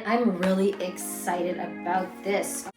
and I'm really excited about this.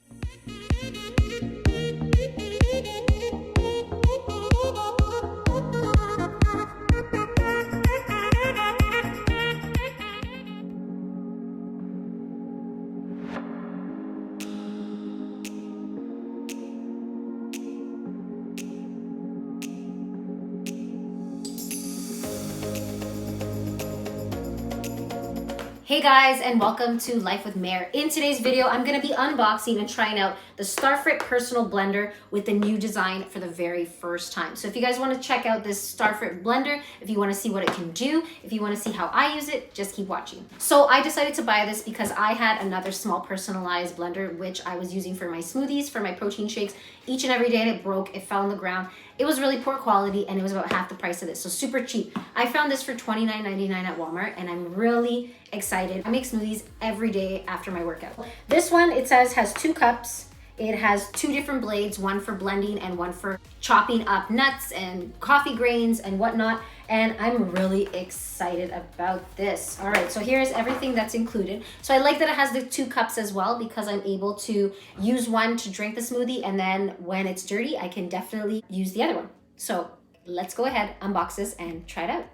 Hey guys, and welcome to Life with Mare. In today's video, I'm going to be unboxing and trying out the Starfrit Personal Blender with the new design for the very first time. So if you guys want to check out this Starfrit Blender, if you want to see what it can do, if you want to see how I use it, just keep watching. So I decided to buy this because I had another small personalized blender, which I was using for my smoothies, for my protein shakes, each and every day, and it broke, it fell on the ground. It was really poor quality and it was about half the price of this, so super cheap. I found this for $29.99 at Walmart and I'm really excited. I make smoothies every day after my workout. This one, it says, has 2 cups. It has 2 different blades, one for blending and one for chopping up nuts and coffee grains and whatnot. And I'm really excited about this. All right, so here's everything that's included. So I like that it has the 2 cups as well because I'm able to use one to drink the smoothie, and then when it's dirty, I can definitely use the other one. So let's go ahead, unbox this and try it out.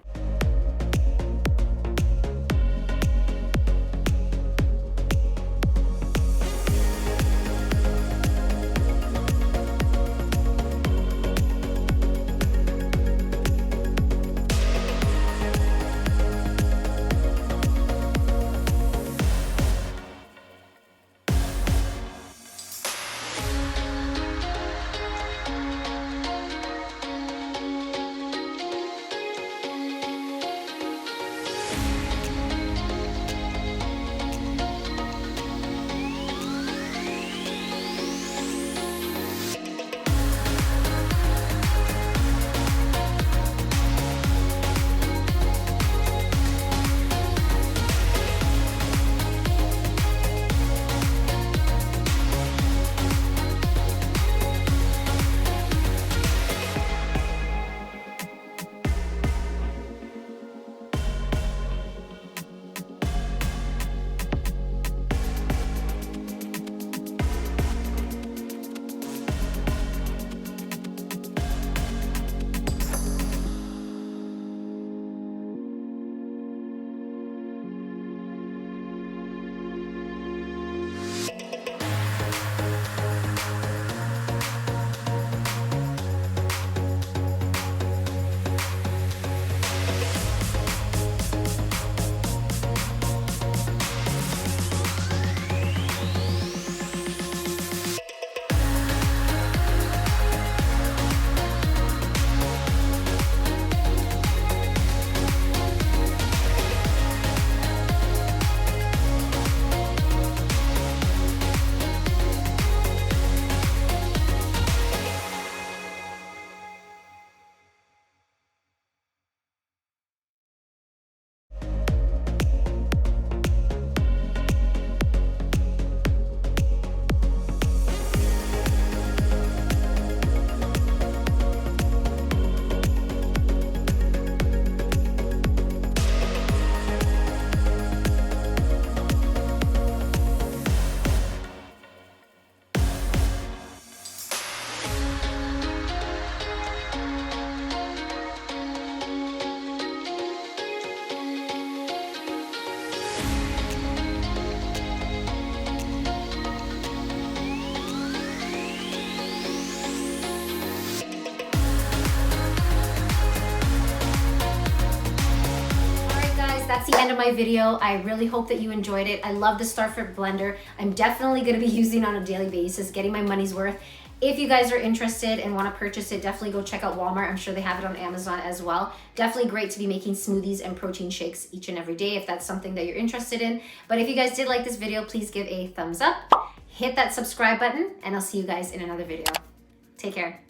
That's the end of my video. I really hope that you enjoyed it. I love the Starfrit blender. I'm definitely going to be using it on a daily basis, getting my money's worth. If you guys are interested and want to purchase it, definitely go check out Walmart. I'm sure they have it on Amazon as well. Definitely great to be making smoothies and protein shakes each and every day if that's something that you're interested in. But if you guys did like this video, please give a thumbs up, hit that subscribe button, and I'll see you guys in another video. Take care.